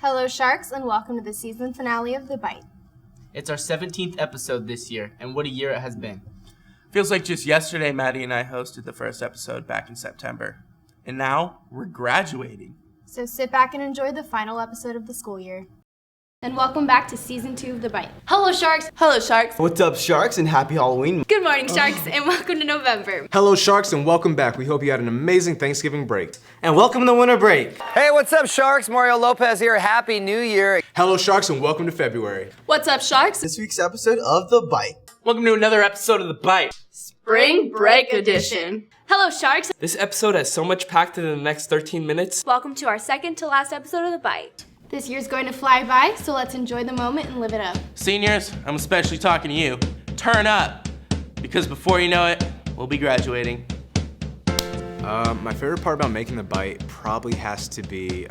Hello Sharks, and welcome to the season finale of The Bite. It's our 17th episode this year, and what a year it has been. Feels like just yesterday Maddie and I hosted the first episode back in September. And now we're graduating. So sit back and enjoy the final episode of the school year. And welcome back to season 2 of The Bite. Hello Sharks! Hello Sharks! What's up Sharks, and happy Halloween. Good morning Sharks, and welcome to November. Hello Sharks, and welcome back. We hope you had an amazing Thanksgiving break. And welcome to winter break. Hey, what's up Sharks? Mario Lopez here. Happy New Year. Hello Sharks, and welcome to February. What's up Sharks? This week's episode of The Bite. Welcome to another episode of The Bite. Spring Break Edition. Hello Sharks! This episode has so much packed in the next 13 minutes. Welcome to our second to last episode of The Bite. This year's going to fly by, so let's enjoy the moment and live it up. Seniors, I'm especially talking to you. Turn up, because before you know it, we'll be graduating. My favorite part about making The Bite probably has to be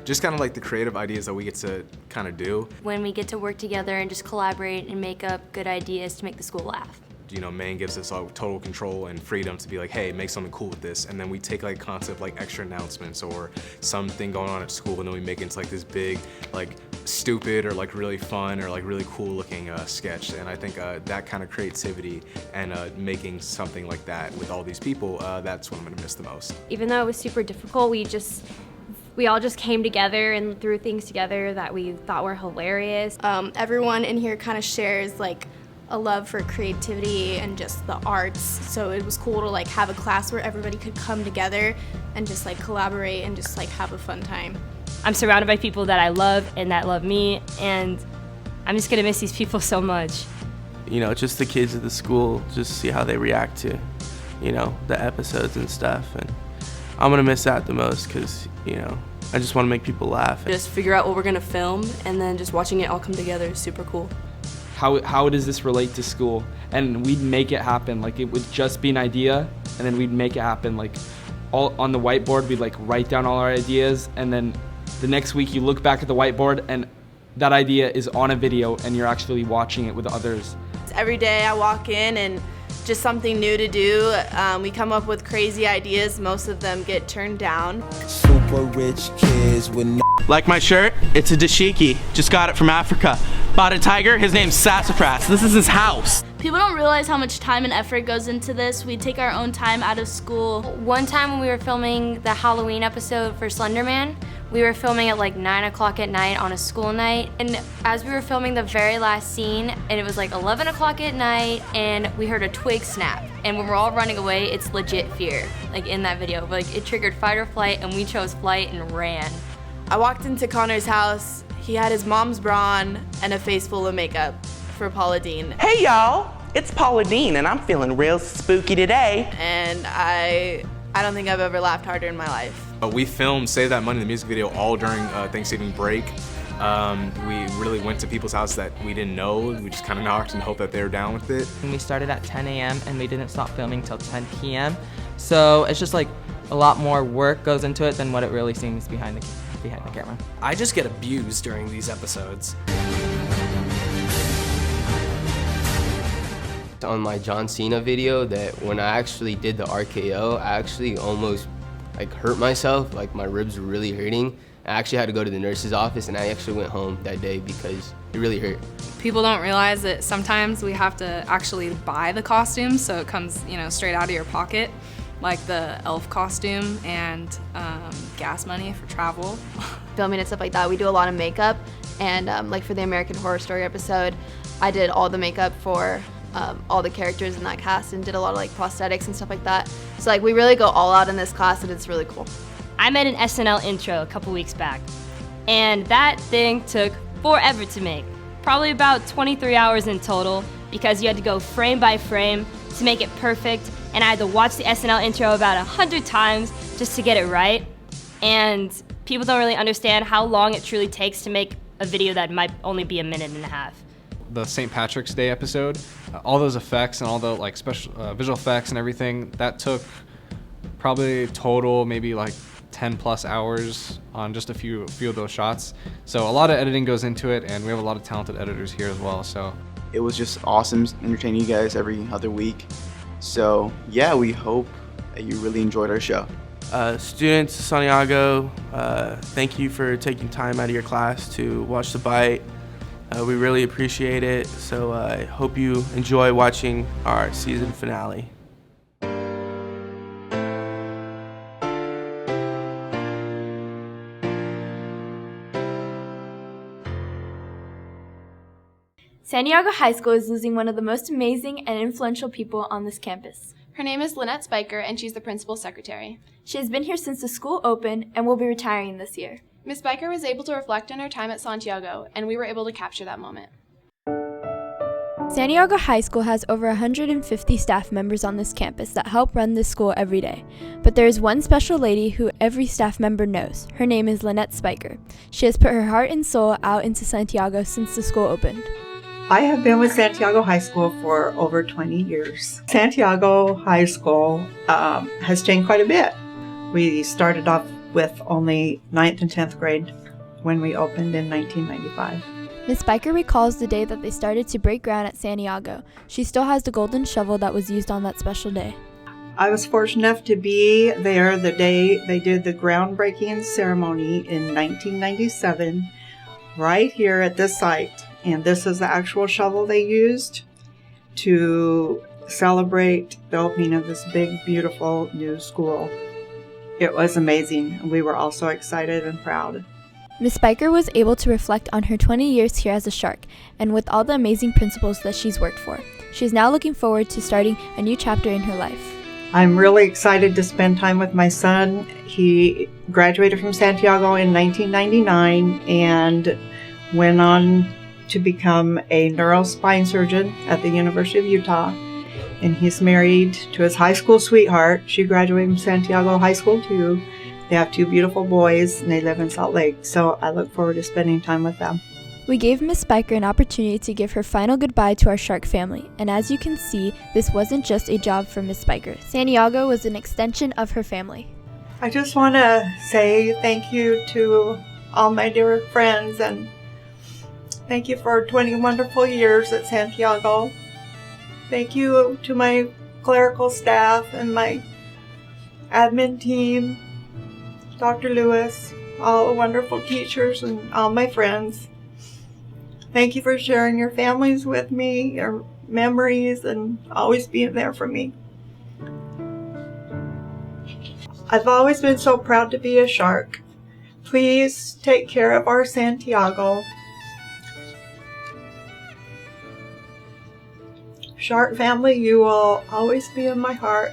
just kind of like the creative ideas that we get to kind of do. When we get to work together and just collaborate and make up good ideas to make the school laugh. You know, Maine gives us all total control and freedom to be like, hey, make something cool with this. And then we take like concept like extra announcements or something going on at school, and then we make it into like this big, like stupid or like really fun or like really cool looking sketch. And I think that kind of creativity and making something like that with all these people, that's what I'm gonna miss the most. Even though it was super difficult, we all just came together and threw things together that we thought were hilarious. Everyone in here kind of shares like a love for creativity and just the arts, so it was cool to like have a class where everybody could come together and just like collaborate and just like have a fun time. I'm surrounded by people that I love and that love me, and I'm just gonna miss these people so much. You know, just the kids at the school, just see how they react to, you know, the episodes and stuff. And I'm gonna miss that the most because, you know, I just want to make people laugh. Just figure out what we're gonna film, and then just watching it all come together is super cool. How does this relate to school? And we'd make it happen. Like, it would just be an idea, and then we'd make it happen. Like, all on the whiteboard, we'd like write down all our ideas, and then the next week you look back at the whiteboard and that idea is on a video and you're actually watching it with others. Every day I walk in and just something new to do. We come up with crazy ideas. Most of them get turned down. Super rich kids with no. Like my shirt, it's a dashiki. Just got it from Africa. Bought a tiger, his name's Sassafras. This is his house. People don't realize how much time and effort goes into this. We take our own time out of school. One time when we were filming the Halloween episode for Slenderman, we were filming at like 9 o'clock at night on a school night, and as we were filming the very last scene, and it was like 11 o'clock at night, and we heard a twig snap, and when we're all running away, it's legit fear, like in that video. Like, it triggered fight or flight, and we chose flight and ran. I walked into Connor's house. He had his mom's bra on and a face full of makeup for Paula Deen. Hey y'all, it's Paula Deen, and I'm feeling real spooky today. And I don't think I've ever laughed harder in my life. We filmed Save That Money, the music video, all during Thanksgiving break. We really went to people's house that we didn't know. We just kind of knocked and hoped that they were down with it. And we started at 10 a.m. and we didn't stop filming till 10 p.m. So it's just like a lot more work goes into it than what it really seems behind the camera. I just get abused during these episodes. On my John Cena video, that when I actually did the RKO, I actually almost like hurt myself, like my ribs were really hurting. I actually had to go to the nurse's office, and I actually went home that day because it really hurt. People don't realize that sometimes we have to actually buy the costume, so it comes, straight out of your pocket, like the elf costume and gas money for travel. Filming and stuff like that, we do a lot of makeup, and like for the American Horror Story episode, I did all the makeup for all the characters in that cast and did a lot of like prosthetics and stuff like that. So like we really go all out in this class, and it's really cool. I made an SNL intro a couple weeks back, and that thing took forever to make. Probably about 23 hours in total, because you had to go frame by frame to make it perfect, and I had to watch the SNL intro about 100 times just to get it right. And people don't really understand how long it truly takes to make a video that might only be a minute and a half. The St. Patrick's Day episode, all those effects and all the like special visual effects and everything, that took probably total maybe like 10 plus hours on just a few of those shots. So a lot of editing goes into it, and we have a lot of talented editors here as well. So it was just awesome entertaining you guys every other week. So yeah, we hope that you really enjoyed our show. Students, Santiago, thank you for taking time out of your class to watch The Bite. We really appreciate it, so I hope you enjoy watching our season finale. Santiago High School is losing one of the most amazing and influential people on this campus. Her name is Lynette Spiker, and she's the principal's secretary. She has been here since the school opened and will be retiring this year. Ms. Spiker was able to reflect on her time at Santiago, and we were able to capture that moment. Santiago High School has over 150 staff members on this campus that help run this school every day. But there is one special lady who every staff member knows. Her name is Lynette Spiker. She has put her heart and soul out into Santiago since the school opened. I have been with Santiago High School for over 20 years. Santiago High School has changed quite a bit. We started off with only 9th and 10th grade when we opened in 1995. Ms. Spiker recalls the day that they started to break ground at Santiago. She still has the golden shovel that was used on that special day. I was fortunate enough to be there the day they did the groundbreaking ceremony in 1997, right here at this site. And this is the actual shovel they used to celebrate the opening of this big, beautiful new school. It was amazing. We were all so excited and proud. Ms. Spiker was able to reflect on her 20 years here as a Shark and with all the amazing principals that she's worked for. She is now looking forward to starting a new chapter in her life. I'm really excited to spend time with my son. He graduated from Santiago in 1999 and went on to become a neurospine surgeon at the University of Utah. And he's married to his high school sweetheart. She graduated from Santiago High School too. They have 2 beautiful boys and they live in Salt Lake. So I look forward to spending time with them. We gave Ms. Spiker an opportunity to give her final goodbye to our Shark family. And as you can see, this wasn't just a job for Ms. Spiker. Santiago was an extension of her family. I just want to say thank you to all my dear friends and thank you for 20 wonderful years at Santiago. Thank you to my clerical staff and my admin team, Dr. Lewis, all the wonderful teachers and all my friends. Thank you for sharing your families with me, your memories, and always being there for me. I've always been so proud to be a Shark. Please take care of our Santiago. Shark family, you will always be in my heart,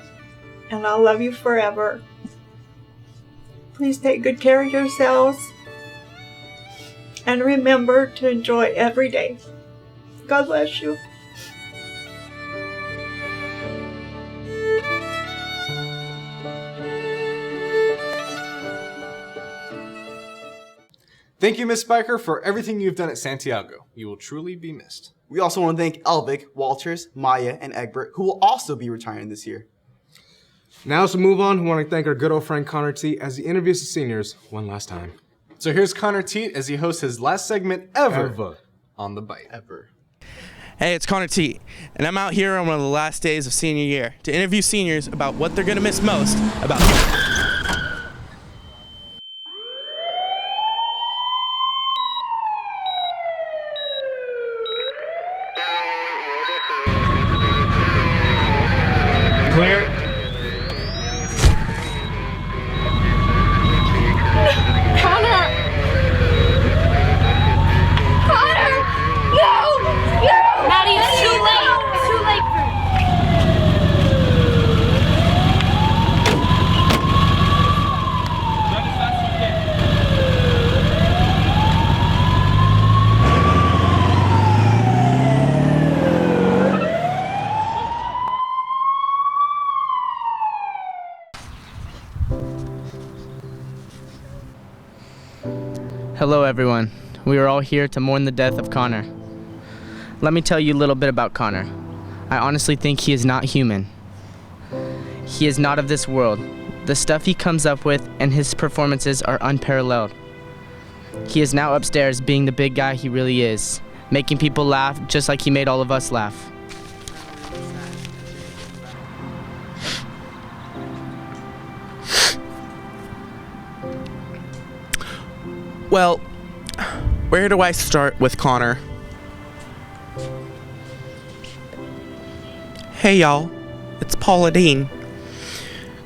and I'll love you forever. Please take good care of yourselves, and remember to enjoy every day. God bless you. Thank you, Ms. Spiker, for everything you've done at Santiago. You will truly be missed. We also want to thank Elvick, Walters, Maya, and Egbert, who will also be retiring this year. Now as we move on, we want to thank our good old friend Connor Tiedt as he interviews the seniors one last time. So here's Connor Tiedt as he hosts his last segment ever on The Bite. Hey, it's Connor Tiedt, and I'm out here on one of the last days of senior year to interview seniors about what they're going to miss most about Clear. Connor! Connor! No! No! Maddie, it's too late. It's too late. Hello everyone. We are all here to mourn the death of Connor. Let me tell you a little bit about Connor. I honestly think he is not human. He is not of this world. The stuff he comes up with and his performances are unparalleled. He is now upstairs being the big guy he really is, making people laugh just like he made all of us laugh. Well, where do I start with Connor? Hey y'all, it's Paula Dean.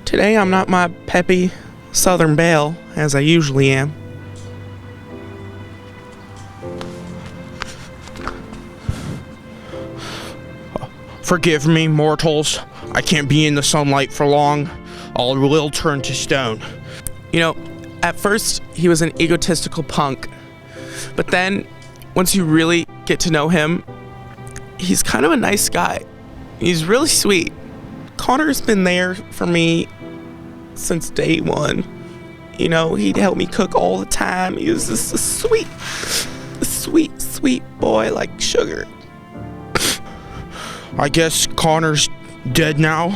Today I'm not my peppy Southern belle as I usually am. Forgive me, mortals. I can't be in the sunlight for long. All will turn to stone. You know, at first he was an egotistical punk, but then once you really get to know him, he's kind of a nice guy. He's really sweet. Connor's been there for me since day one. You know, he'd help me cook all the time. He was just a sweet boy like sugar. I guess Connor's dead now.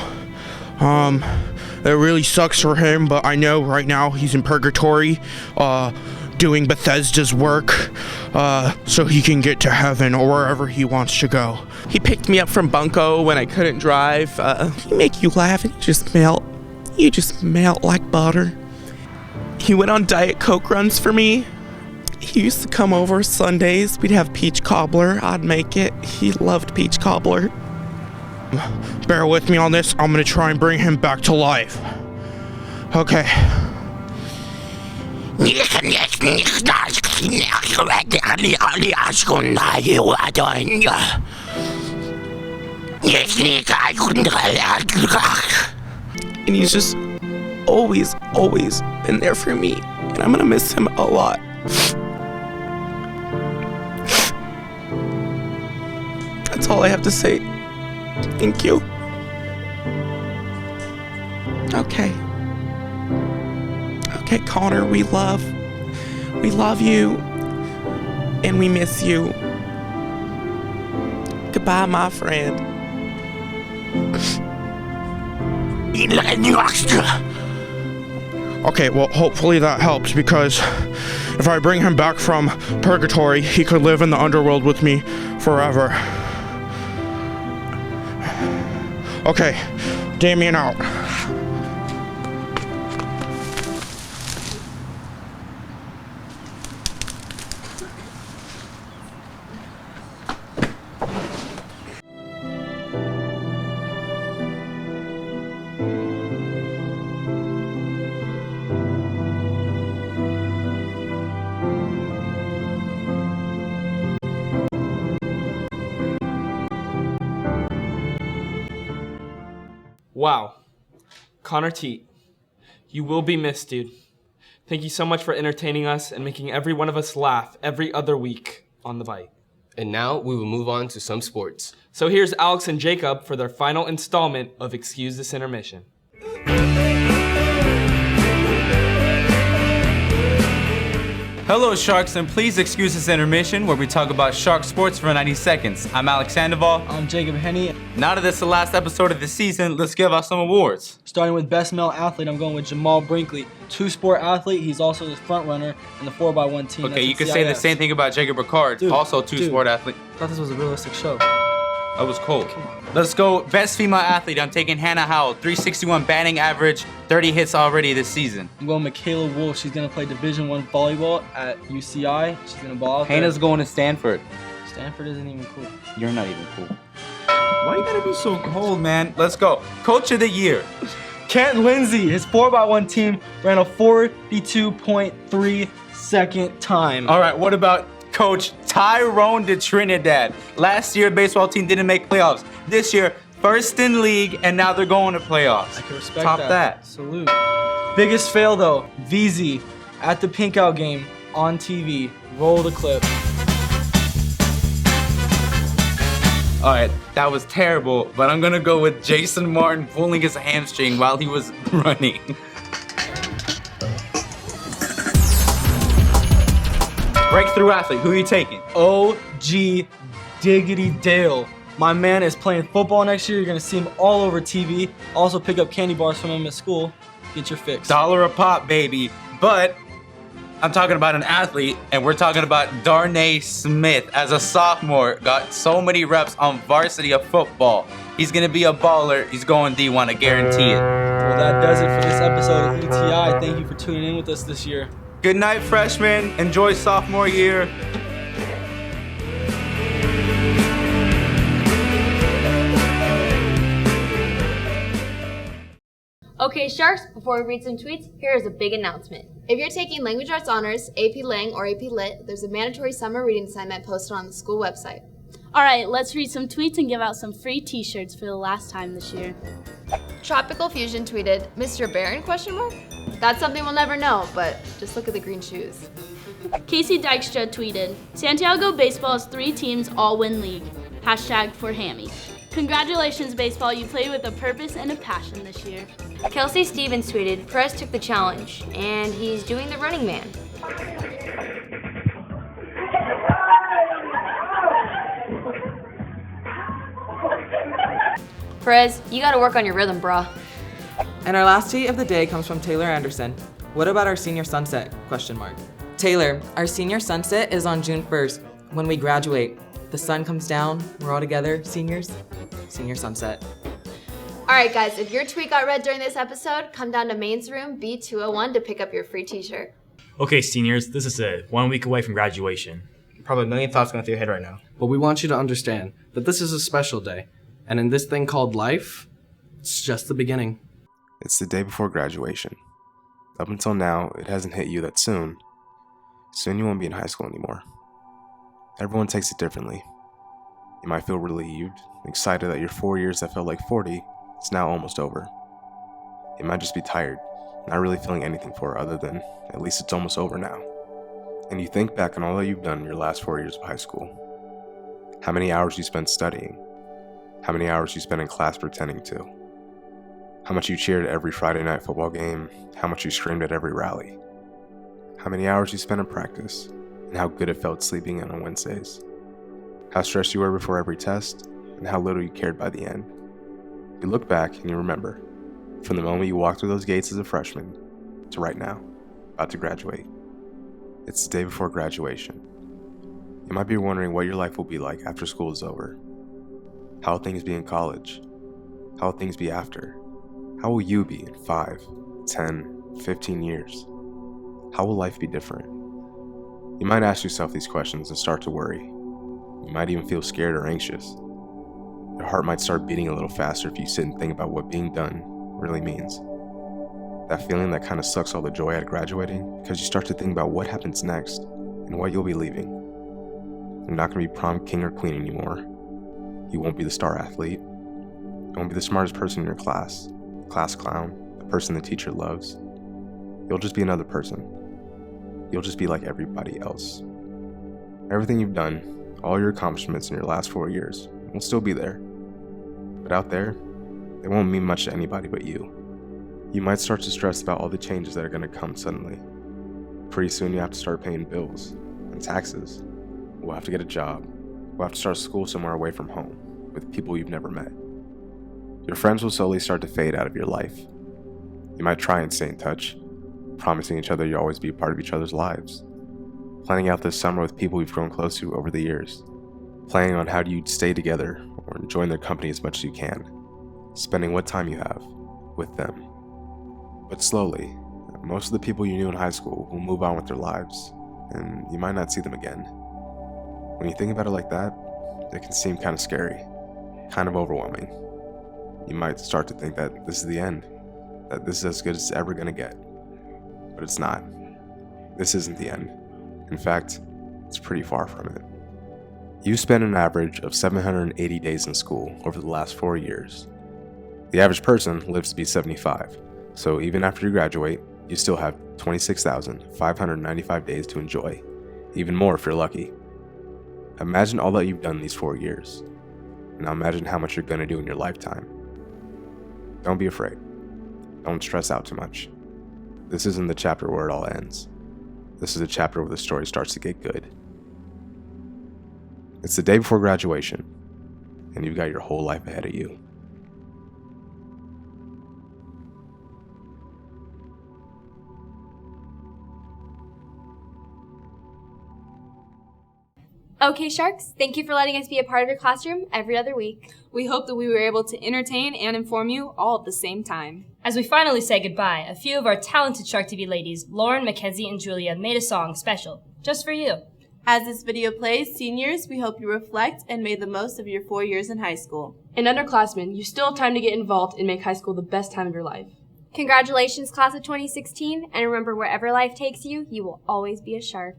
It really sucks for him, but I know right now he's in purgatory, doing Bethesda's work, so he can get to heaven or wherever he wants to go. He picked me up from Bunko when I couldn't drive. He make you laugh and you just melt. You just melt like butter. He went on Diet Coke runs for me. He used to come over Sundays. We'd have peach cobbler. I'd make it. He loved peach cobbler. Bear with me on this. I'm gonna try and bring him back to life. Okay. And he's just always been there for me. And I'm gonna miss him a lot. That's all I have to say. Thank you. Okay, Connor, we love you, and we miss you. Goodbye, my friend. Okay, well, hopefully that helps, because if I bring him back from purgatory, he could live in the underworld with me forever. Okay, Damien out. Wow. Connor Tiedt, you will be missed, dude. Thank you so much for entertaining us and making every one of us laugh every other week on The Bite. And now we will move on to some sports. So here's Alex and Jacob for their final installment of Excuse This Intermission. Hello Sharks, and please excuse this intermission where we talk about Shark sports for 90 seconds. I'm Alex Sandoval. I'm Jacob Henney. Now that this is the last episode of the season, let's give out some awards. Starting with Best Male Athlete, I'm going with Jamal Brinkley. Two-sport athlete, he's also the front runner in the 4x1 team. Okay, you can say the same thing about Jacob Ricard, also two-sport athlete. I thought this was a realistic show. That was cold. Let's go Best Female Athlete. I'm taking Hannah Howell, 361 batting average, 30 hits already this season. I'm going Michaela Wolf. She's going to play Division I volleyball at UCI. She's going to ball out there. Hannah's going to Stanford. Stanford isn't even cool. You're not even cool. Why you gotta be so cold, man? Let's go. Coach of the Year. Kent Lindsay. His 4x1 team ran a 42.3 second time. All right, what about Coach Tyrone de Trinidad? Last year, baseball team didn't make playoffs. This year, first in league, and now they're going to playoffs. I can respect Top that. Salute. Biggest fail though, VZ at the Pink Out game on TV. Roll the clip. All right, that was terrible, but I'm gonna go with Jason Martin pulling his hamstring while he was running. Breakthrough athlete, who are you taking? OG Diggity Dale. My man is playing football next year. You're gonna see him all over TV. Also pick up candy bars from him at school. Get your fix. $1 a pop, baby. But I'm talking about an athlete, and we're talking about Darnay Smith. As a sophomore, got so many reps on varsity of football. He's gonna be a baller. He's going D1, I guarantee it. Well, that does it for this episode of ETI. Thank you for tuning in with us this year. Good night, freshmen. Enjoy sophomore year. Okay, Sharks, before we read some tweets, here is a big announcement. If you're taking Language Arts Honors, AP Lang, or AP Lit, there's a mandatory summer reading assignment posted on the school website. All right, let's read some tweets and give out some free t-shirts for the last time this year. Tropical Fusion tweeted, Mr. Barron, question mark? That's something we'll never know, but just look at the green shoes. Casey Dykstra tweeted, Santiago baseball has 3 teams all win league. Hashtag for Hammy. Congratulations, baseball. You played with a purpose and a passion this year. Kelsey Stevens tweeted, Perez took the challenge, and he's doing the running man. Perez, you gotta work on your rhythm, brah. And our last tweet of the day comes from Taylor Anderson. What about our senior sunset? Question mark. Taylor, our senior sunset is on June 1st, when we graduate. The sun comes down, we're all together, seniors. Senior sunset. All right, guys, if your tweet got read during this episode, come down to Main's Room B201 to pick up your free t-shirt. Okay, seniors, this is it. 1 week away from graduation. Probably a million thoughts going through your head right now. But we want you to understand that this is a special day. And in this thing called life, it's just the beginning. It's the day before graduation. Up until now, it hasn't hit you that soon you won't be in high school anymore. Everyone takes it differently. You might feel relieved, excited that your 4 years that felt like 40 is now almost over. You might just be tired, not really feeling anything for it other than, at least it's almost over now. And you think back on all that you've done in your last 4 years of high school. How many hours you spent studying. How many hours you spent in class pretending to. How much you cheered at every Friday night football game. How much you screamed at every rally. How many hours you spent in practice. And how good it felt sleeping in on Wednesdays. How stressed you were before every test. And how little you cared by the end. You look back and you remember. From the moment you walked through those gates as a freshman to right now, about to graduate. It's the day before graduation. You might be wondering what your life will be like after school is over. How will things be in college? How will things be after? How will you be in 5, 10, 15 years? How will life be different? You might ask yourself these questions and start to worry. You might even feel scared or anxious. Your heart might start beating a little faster if you sit and think about what being done really means. That feeling that kind of sucks all the joy out of graduating because you start to think about what happens next and what you'll be leaving. You're not going to be prom king or queen anymore. You won't be the star athlete. You won't be the smartest person in your class clown, the person the teacher loves. You'll just be another person. You'll just be like everybody else. Everything you've done, all your accomplishments in your last 4 years, will still be there. But out there, they won't mean much to anybody but you. You might start to stress about all the changes that are going to come suddenly. Pretty soon you have to start paying bills and taxes. We'll have to get a job. We'll have to start school somewhere away from home, with people you've never met. Your friends will slowly start to fade out of your life. You might try and stay in touch, promising each other you'll always be a part of each other's lives. Planning out this summer with people you've grown close to over the years. Planning on how you'd stay together or enjoy their company as much as you can. Spending what time you have with them. But slowly, most of the people you knew in high school will move on with their lives, and you might not see them again. When you think about it like that, it can seem kind of scary, kind of overwhelming. You might start to think that this is the end, that this is as good as it's ever going to get. But it's not. This isn't the end. In fact, it's pretty far from it. You spent an average of 780 days in school over the last 4 years. The average person lives to be 75, so even after you graduate, you still have 26,595 days to enjoy, even more if you're lucky. Imagine all that you've done these 4 years. Now imagine how much you're going to do in your lifetime. Don't be afraid. Don't stress out too much. This isn't the chapter where it all ends. This is a chapter where the story starts to get good. It's the day before graduation, and you've got your whole life ahead of you. Okay, Sharks, thank you for letting us be a part of your classroom every other week. We hope that we were able to entertain and inform you all at the same time. As we finally say goodbye, a few of our talented Shark TV ladies, Lauren, Mackenzie, and Julia, made a song special, just for you. As this video plays, seniors, we hope you reflect and made the most of your 4 years in high school. And underclassmen, you still have time to get involved and make high school the best time of your life. Congratulations, class of 2016, and remember, wherever life takes you, you will always be a shark.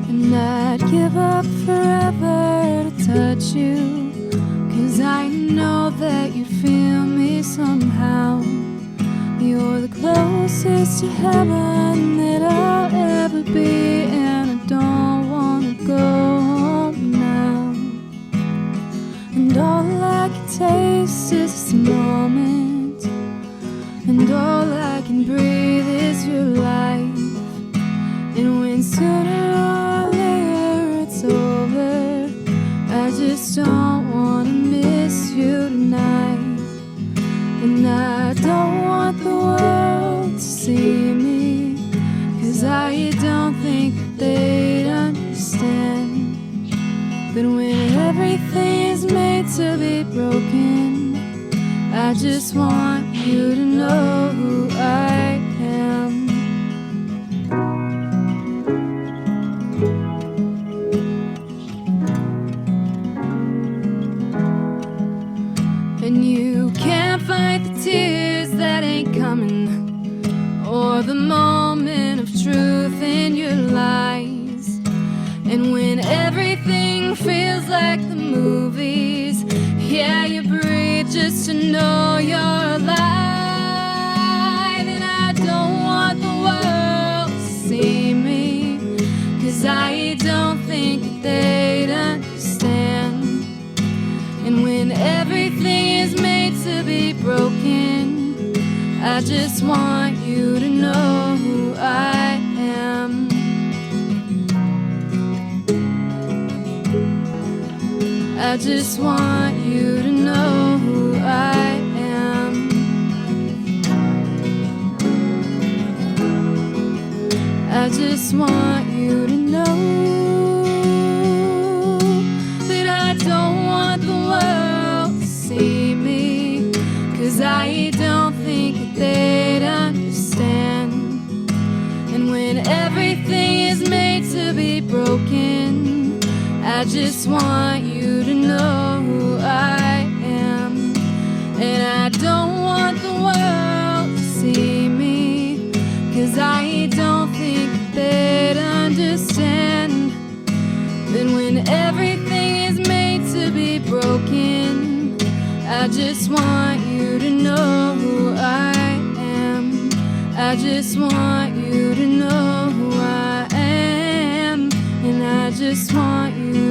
And I'd give up forever to touch you, 'cause I know that you feel me somehow. You're the closest to heaven that I'll ever be, and I don't wanna go home now. And all I can taste is this moment, and all I can breathe is your life. And when sooner or later it's over, I just don't wanna miss you tonight. And I don't want the world to see me, 'cause I don't think that they'd understand. But when everything is made to be broken, I just want you to know who I am. And you can't fight the tears that ain't coming, or the moment of truth in your lies. And when everything feels like the movies, yeah, you breathe just to know you're alive. And I don't want the world to see me, 'cause I don't think that they'd understand. And when everything is made to be broken, I just want you to know who I am. I just want you to know who I am. I just want you to know that I don't want the world to see me, 'cause I don't think that they'd understand. And when everything is made to be broken, I just want you to know who I am. And I don't want the world to see me, 'cause I don't think that they'd understand. Then when everything is made to be broken, I just want you to know who I am. I just want you to know who I am. And I just want you